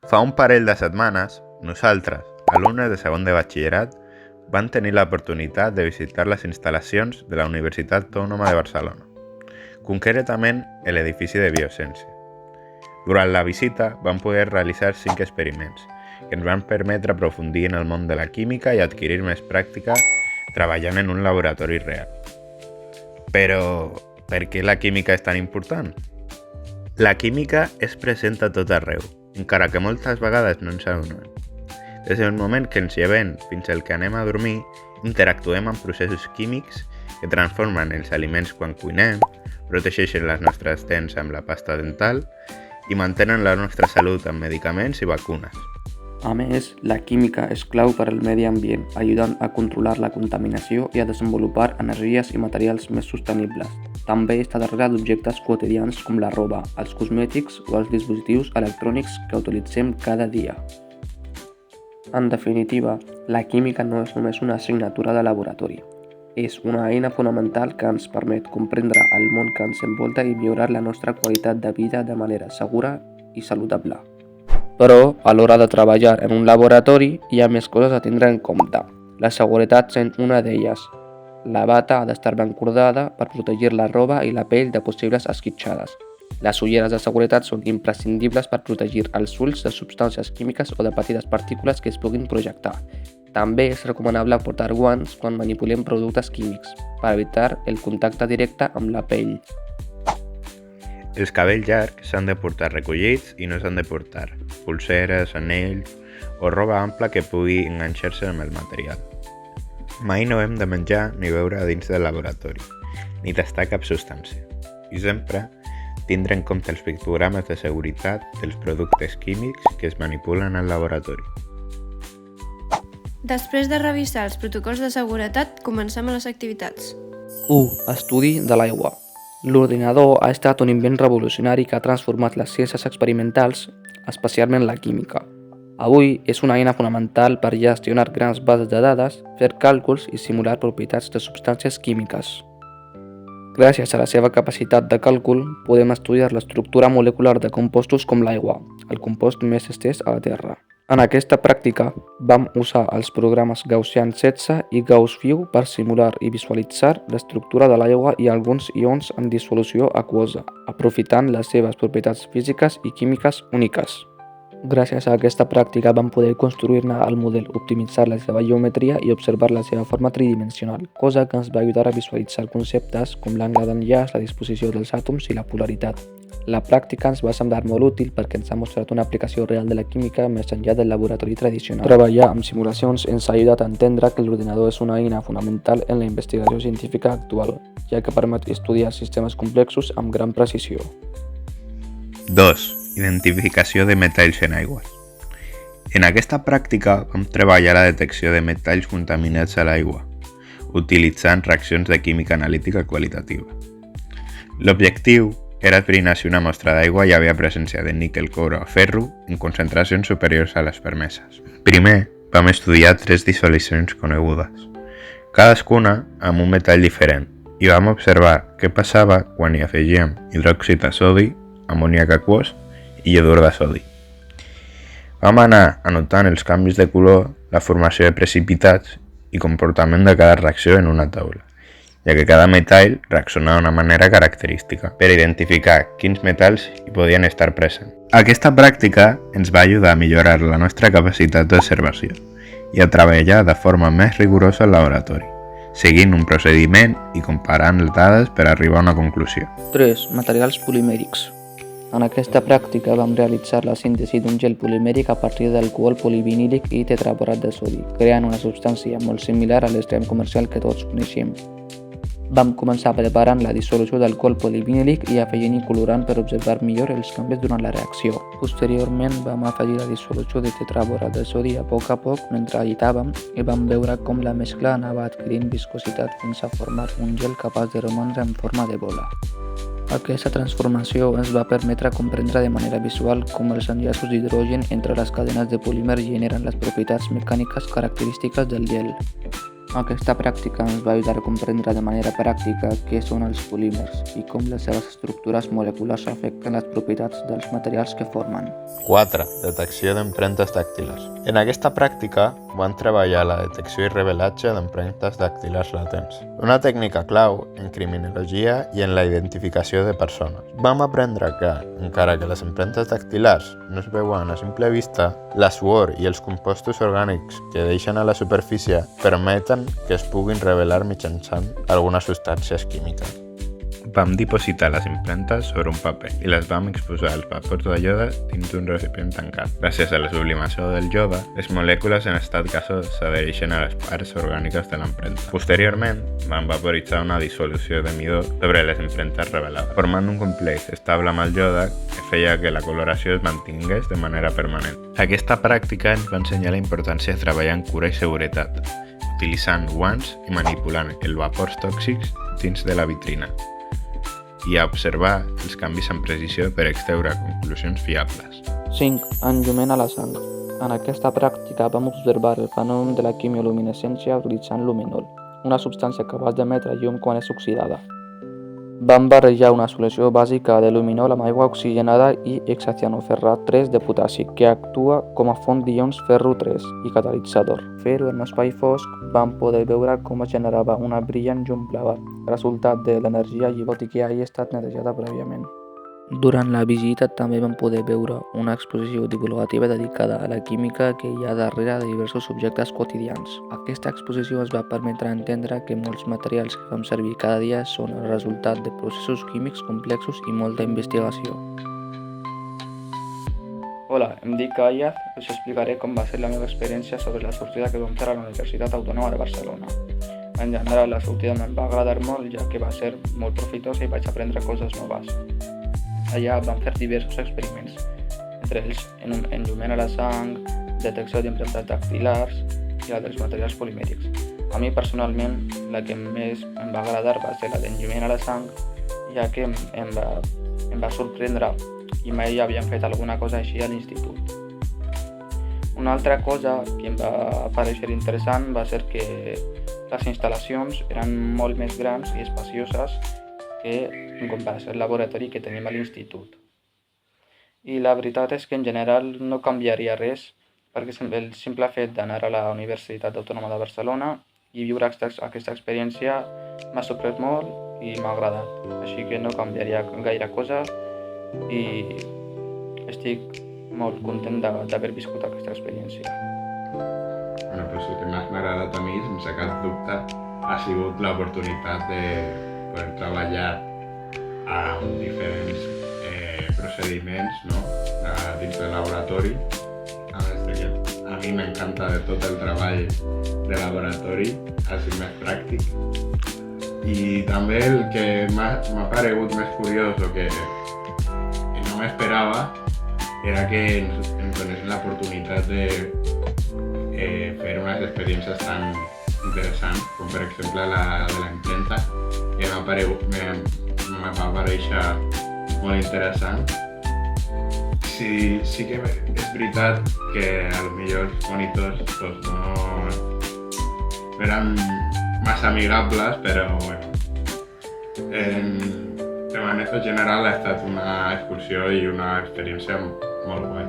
Fa un parell de setmanes, nosaltres, alumnes de segon de batxillerat, vam tenir l'oportunitat de visitar les instal·lacions de la Universitat Autònoma de Barcelona, concretament l'edifici de Biociència. Durant la visita vam poder realitzar 5 experiments que ens van permetre aprofundir en el món de la química i adquirir més pràctica treballant en un laboratori real. Però, per què la química és tan important? La química és present a tot arreu, encara que moltes vegades no ens adonem. Des del moment que ens llevem fins al que anem a dormir, interactuem amb processos químics que transformen els aliments quan cuinem, protegeixen les nostres dents amb la pasta dental i mantenen la nostra salut amb medicaments i vacunes. A més, la química és clau per al medi ambient, ajudant a controlar la contaminació i a desenvolupar energies i materials més sostenibles. També està darrere d'objectes quotidians com la roba, els cosmètics o els dispositius electrònics que utilitzem cada dia. En definitiva, la química no és només una assignatura de laboratori. És una eina fonamental que ens permet comprendre el món que ens envolta i millorar la nostra qualitat de vida de manera segura i saludable. Però, a l'hora de treballar en un laboratori, hi ha més coses a tindre en compte. La seguretat sent una d'elles. La bata ha d'estar ben cordada per protegir la roba i la pell de possibles esquitxades. Les ulleres de seguretat són imprescindibles per protegir els ulls de substàncies químiques o de petites partícules que es puguin projectar. També és recomanable portar guants quan manipulem productes químics, per evitar el contacte directe amb la pell. Els cabells llargs s'han de portar recollits i no s'han de portar pulseres, anells o roba ampla que pugui enganxar-se amb el material. Mai no hem de menjar ni beure dins del laboratori, ni tastar cap substància. I sempre tindre en compte els pictogrames de seguretat dels productes químics que es manipulen al laboratori. Després de revisar els protocols de seguretat, comencem a les activitats. 1. Estudi de l'aigua. L'ordinador ha estat un invent revolucionari que ha transformat les ciències experimentals, especialment la química. Avui és una eina fonamental per gestionar grans bases de dades, fer càlculs i simular propietats de substàncies químiques. Gràcies a la seva capacitat de càlcul, podem estudiar l'estructura molecular de compostos com l'aigua, el compost més estès a la Terra. En aquesta pràctica, vam usar els programes Gaussian 16 i Gauss-View per simular i visualitzar l'estructura de l'aigua i alguns ions en dissolució aquosa, aprofitant les seves propietats físiques i químiques úniques. Gràcies a aquesta pràctica vam poder construir-ne el model, optimitzar la seva geometria i observar la seva forma tridimensional, cosa que ens va ajudar a visualitzar conceptes com l'angle d'enllaç, la disposició dels àtoms i la polaritat. La pràctica ens va semblar molt útil perquè ens ha mostrat una aplicació real de la química més enllà del laboratori tradicional. Treballar amb simulacions ens ha ajudat a entendre que l'ordinador és una eina fonamental en la investigació científica actual, ja que permet estudiar sistemes complexos amb gran precisió. 2. Identificació de metalls en aigües. En aquesta pràctica vam treballar la detecció de metalls contaminats a l'aigua, utilitzant reaccions de química analítica qualitativa. L'objectiu era esbrinar si una mostra d'aigua hi havia presència de níquel, coure o ferro en concentracions superiors a les permeses. Primer, vam estudiar 3 dissolucions conegudes, cadascuna amb un metall diferent, i vam observar què passava quan hi afegíem hidròxid de sodi, amoníac aquós i iodur de sodi. Vam anar anotant els canvis de color, la formació de precipitats i comportament de cada reacció en una taula, ja que cada metall reaccionava d'una manera característica per identificar quins metalls hi podien estar presents. Aquesta pràctica ens va ajudar a millorar la nostra capacitat d'observació i a treballar de forma més rigorosa al laboratori, seguint un procediment i comparant les dades per arribar a una conclusió. 3. Materials polimèrics. En aquesta pràctica vam realitzar la síntesi d'un gel polimèric a partir d'alcohol polivinílic i tetraborat de sodi, creant una substància molt similar a l'extrem comercial que tots coneixem. Vam començar preparant la dissolució d'alcohol polivinílic i afegint-hi colorant per observar millor els canvis durant la reacció. Posteriorment vam afegir la dissolució de tetraborat de sodi a poc mentre agitàvem i vam veure com la mescla anava adquirint viscositat fins a formar un gel capaç de romandre en forma de bola. Aquesta transformació ens va permetre comprendre de manera visual com els enllaços d'hidrogen entre les cadenes de polímer generen les propietats mecàniques característiques del gel. Aquesta pràctica ens va ajudar a comprendre de manera pràctica què són els polímers i com les seves estructures moleculars afecten les propietats dels materials que formen. 4. Detecció d'empremtes dactilars. En aquesta pràctica van treballar la detecció i revelatge d'empremtes dactilars latents, una tècnica clau en criminologia i en la identificació de persones. Vam aprendre que, encara que les empremtes dactilars no es veuen a simple vista, la suor i els compostos orgànics que deixen a la superfície permeten que es puguin revelar mitjançant algunes substàncies químiques. Vam dipositar les empremtes sobre un paper i les vam exposar als vapors de ioda dins d'un recipient tancat. Gràcies a la sublimació del ioda, les molècules en estat gasós s'adhereixen a les parts orgàniques de l'empremta. Posteriorment, vam vaporitzar una dissolució de midó sobre les empremtes revelades, formant un complex estable amb el ioda que feia que la coloració es mantingués de manera permanent. Aquesta pràctica ens va ensenyar la importància de treballar en cura i seguretat, utilitzant guants i manipulant els vapors tòxics dins de la vitrina, i a observar els canvis amb precisió per extreure conclusions fiables. 5. Enllument a la sang. En aquesta pràctica vam observar el fenomen de la quimioluminescència utilitzant luminol, una substància capaç d'emetre llum quan és oxidada. Vam barrejar una solució bàsica de luminol amb aigua oxigenada i hexacianoferrat 3 de potassi, que actua com a font d'ions ferro 3 i catalitzador. Fer-ho en un espai fosc, vam poder veure com es generava una brillant llum blava, resultat de l'energia i tot i que hagi estat netejada prèviament. Durant la visita també vam poder veure una exposició divulgativa dedicada a la química que hi ha darrere de diversos objectes quotidians. Aquesta exposició ens va permetre entendre que molts materials que fem servir cada dia són el resultat de processos químics complexos i molta investigació. Hola, em dic Ayaz i us explicaré com va ser la meva experiència sobre la sortida que vam fer a la Universitat Autònoma de Barcelona. En general, la sortida em va agradar molt, ja que va ser molt profitosa i vaig aprendre coses noves. Allà vam fer diversos experiments, entre ells enllumant a la sang, detecció d'empremtes dactilars i la dels materials polimèrics. A mi personalment, la que més em va agradar va ser la d'enllumant a la sang, ja que em va sorprendre i mai havíem fet alguna cosa així a l'institut. Una altra cosa que em va parecer interessant va ser que les instal·lacions eren molt més grans i espacioses que en comparació al laboratori que tenim a l'institut. I la veritat és que en general no canviaria res, perquè el simple fet d'anar a la Universitat Autònoma de Barcelona i viure aquesta experiència m'ha sorprès molt i m'ha agradat. Així que no canviaria gaire cosa i estic molt content d'haver viscut aquesta experiència. Bueno, pues el que més m'ha agradat a mi, sense cap dubte, ha sigut l'oportunitat de poder treballar amb diferents procediments, no? Dins del laboratori. A més que a mi m'encanta de tot el treball de laboratori, ha sigut més pràctic. I també el que m'ha paregut més curiós o que no m'esperava era que ens donessin l'oportunitat de fer unes experiències tan interessants com per exemple la de l'empremta, que me va aparèixer molt interessant. Sí que és veritat que potser els monitors no eren massa amigables, però bueno, de manera general ha estat una excursió i una experiència molt guai.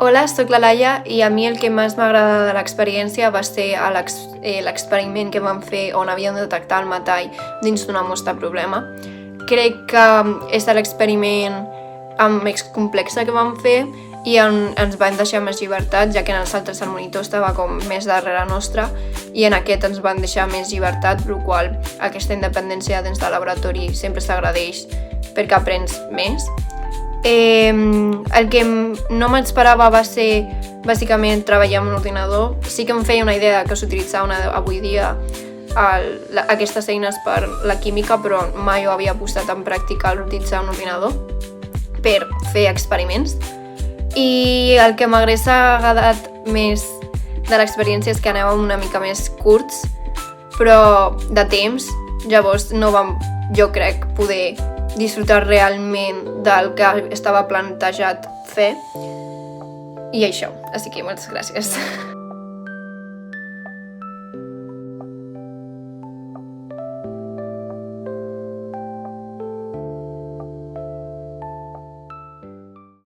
Hola, soc la Laia i a mi el que més m'agrada de l'experiència va ser l'experiment que vam fer on havíem de detectar el metall dins d'una mostra problema. Crec que és l'experiment més complex que vam fer i ens van deixar més llibertat, ja que en els altres el monitor estava com més darrere nostra i en aquest ens van deixar més llibertat, per la qual aquesta independència dins del laboratori sempre s'agradeix perquè aprens més. El que no m'esperava va ser bàsicament treballar amb un ordinador. Sí que em feia una idea que s'utilitzaven avui dia aquestes eines per la química, però mai ho havia posat en pràctica l'utilitzar un ordinador per fer experiments. I el que m'hagués agradat més de l'experiència és que anàvem una mica més curts, però de temps, llavors no vam, jo crec, poder disfrutar realment del que estava plantejat fer i això, així que moltes gràcies.